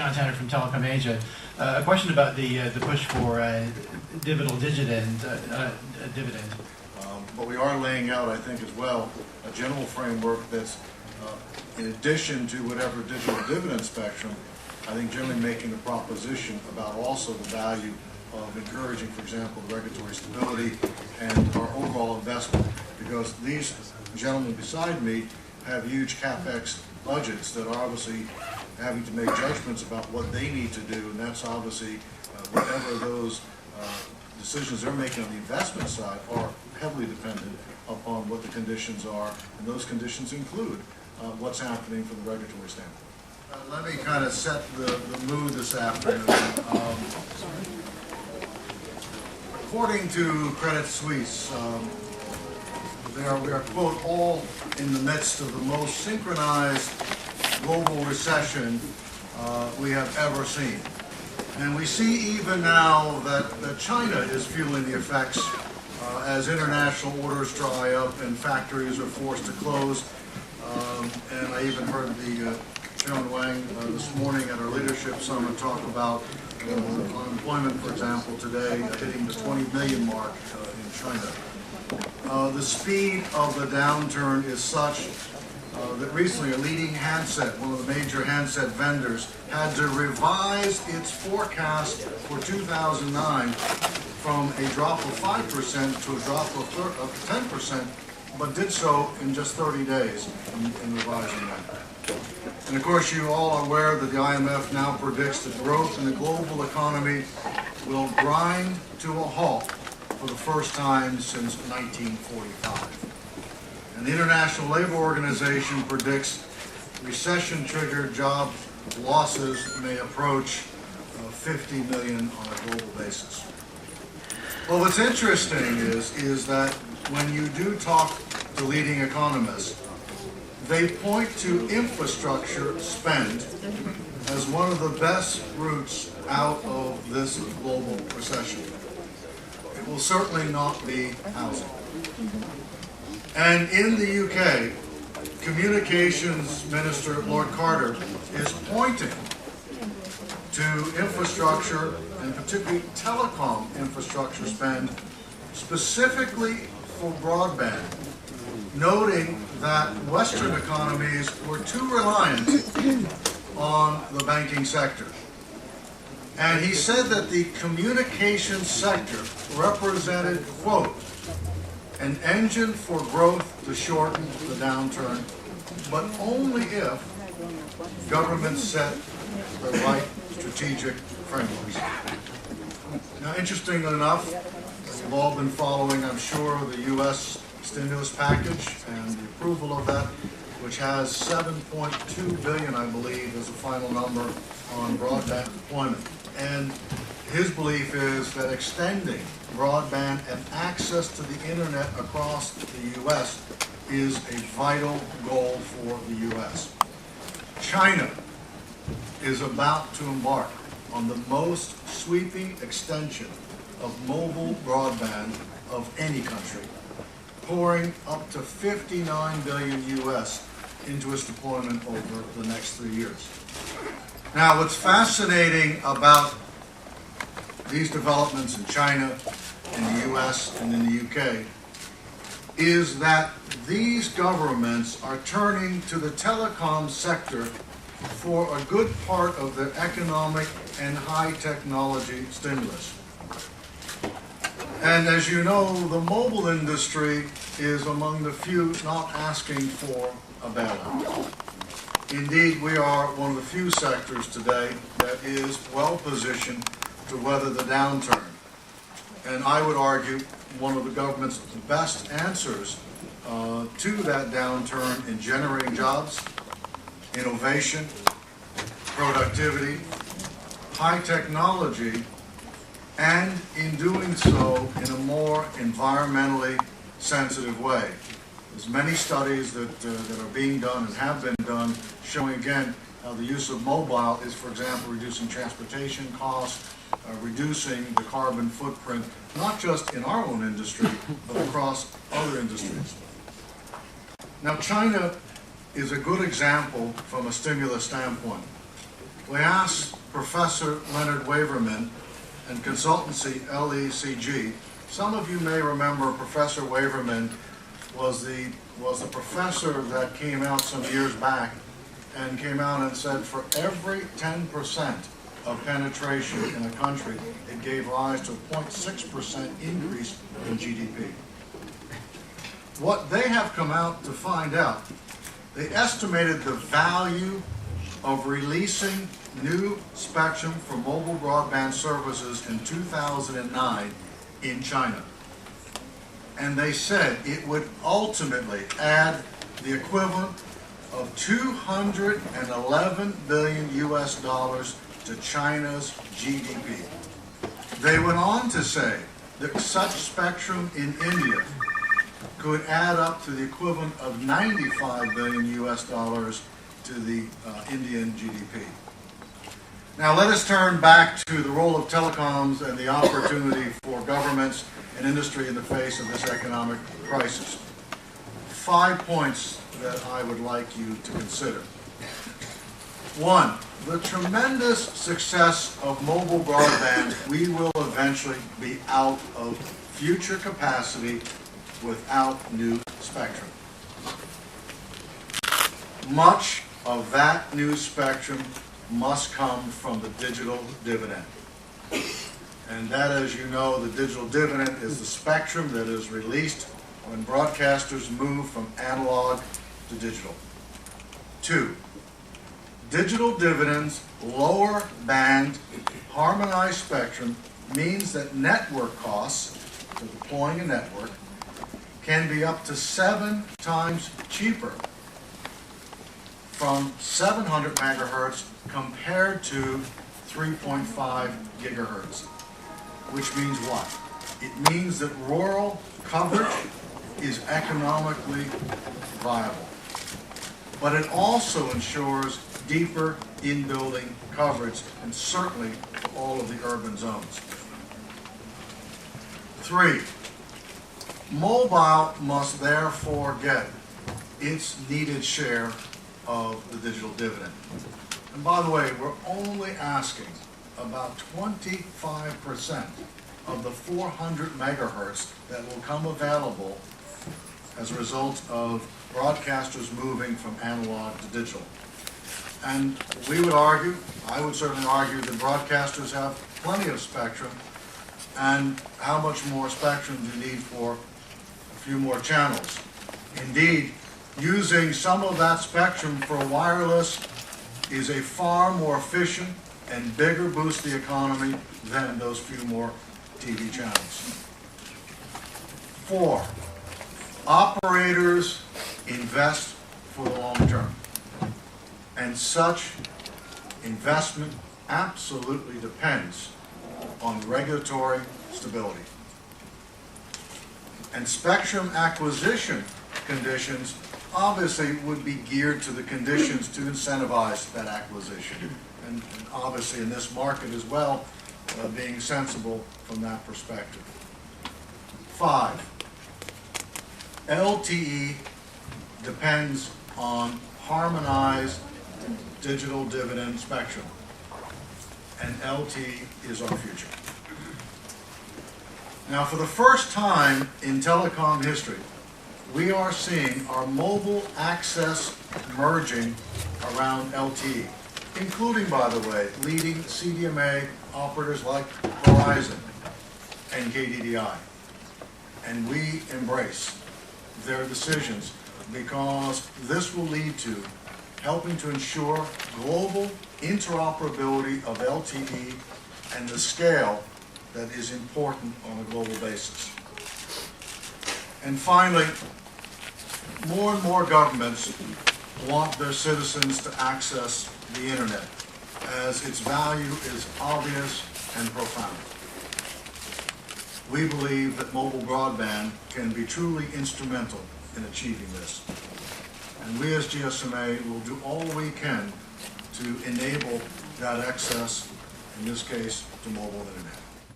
John Tanner from Telecom Asia. A question about the push for dividend. But we are laying out, I think, as well, a general framework that's, in addition to whatever digital dividend spectrum, I think generally making a proposition about also the value of encouraging, for example, regulatory stability and our overall investment. Because these gentlemen beside me have huge CapEx budgets that are obviously having to make judgments about what they need to do, and that's obviously whatever those decisions they're making on the investment side are heavily dependent upon what the conditions are, and those conditions include what's happening from the regulatory standpoint. Let me kind of set the mood this afternoon. According to Credit Suisse, we are, quote, all in the midst of the most synchronized global recession we have ever seen. And we see even now that China is feeling the effects as international orders dry up and factories are forced to close. And I even heard the Chairman Wang this morning at our leadership summit talk about unemployment, for example, today hitting the 20 million mark in China. The speed of the downturn is such that recently a leading handset, one of the major handset vendors, had to revise its forecast for 2009 from a drop of 5% to a drop of 10%, but did so in just 30 days in revising that. And of course, you all are aware that the IMF now predicts that growth in the global economy will grind to a halt for the first time since 1945. And the International Labor Organization predicts recession-triggered job losses may approach 50 million on a global basis. Well, what's interesting is that when you do talk to leading economists, they point to infrastructure spend as one of the best routes out of this global recession. It will certainly not be housing. And in the UK, Communications Minister Lord Carter is pointing to infrastructure, and particularly telecom infrastructure spend, specifically for broadband, noting that Western economies were too reliant on the banking sector. And he said that the communications sector represented, quote, an engine for growth to shorten the downturn, but only if governments set the right strategic frameworks. Now, interestingly enough, you've all been following, I'm sure, the U.S. stimulus package and the approval of that, which has $7.2 billion, I believe, as the final number on broadband deployment. And his belief is that extending broadband and access to the internet across the U.S. is a vital goal for the U.S. China is about to embark on the most sweeping extension of mobile broadband of any country, pouring up to 59 billion U.S. into its deployment over the next 3 years. Now, what's fascinating about these developments in China, in the U.S., and in the U.K. is that these governments are turning to the telecom sector for a good part of their economic and high technology stimulus. And as you know, the mobile industry is among the few not asking for a bailout. Indeed, we are one of the few sectors today that is well positioned to weather the downturn. And I would argue one of the government's best answers to that downturn in generating jobs, innovation, productivity, high technology, and in doing so in a more environmentally sensitive way. There's many studies that are being done and have been done showing again how the use of mobile is, for example, reducing transportation costs, reducing the carbon footprint, not just in our own industry, but across other industries. Now, China is a good example from a stimulus standpoint. we asked Professor Leonard Waverman and consultancy LECG. Some of you may remember Professor Waverman was the professor that came out some years back and came out and said for every 10% of penetration in a country, it gave rise to a 0.6% increase in GDP. What they have come out to find out, they estimated the value of releasing new spectrum for mobile broadband services in 2009 in China. And they said it would ultimately add the equivalent of 211 billion US dollars to China's GDP. They went on to say that such spectrum in India could add up to the equivalent of 95 billion US dollars to the Indian GDP. Now let us turn back to the role of telecoms and the opportunity for governments and industry in the face of this economic crisis. 5 points that I would like you to consider. One, the tremendous success of mobile broadband, we will eventually be out of future capacity without new spectrum. Much of that new spectrum must come from the digital dividend. And that, as you know, the digital dividend is the spectrum that is released when broadcasters move from analog to digital. Two, digital dividends, lower band, harmonized spectrum means that network costs for deploying a network can be up to 7 times cheaper from 700 megahertz compared to 3.5 gigahertz. Which means what? It means that rural coverage is economically viable. But it also ensures deeper in-building coverage, and certainly for all of the urban zones. 3, mobile must therefore get its needed share of the digital dividend. And by the way, we're only asking about 25% of the 400 megahertz that will come available as a result of broadcasters moving from analog to digital. And we would argue, I would certainly argue, that broadcasters have plenty of spectrum, and how much more spectrum do you need for a few more channels? Indeed, using some of that spectrum for wireless is a far more efficient and bigger boost to the economy than those few more TV channels. 4, operators invest for the long term. And such investment absolutely depends on regulatory stability. And spectrum acquisition conditions obviously would be geared to the conditions to incentivize that acquisition. And obviously in this market as well, being sensible from that perspective. 5, LTE depends on harmonized digital dividend spectrum, and LTE is our future. Now, for the first time in telecom history, we are seeing our mobile access merging around LTE, including, by the way, leading CDMA operators like Verizon and KDDI. And we embrace their decisions because this will lead to helping to ensure global interoperability of LTE and the scale that is important on a global basis. And finally, more and more governments want their citizens to access the internet, as its value is obvious and profound. We believe that mobile broadband can be truly instrumental in achieving this. And we as GSMA will do all we can to enable that access, in this case, to mobile internet.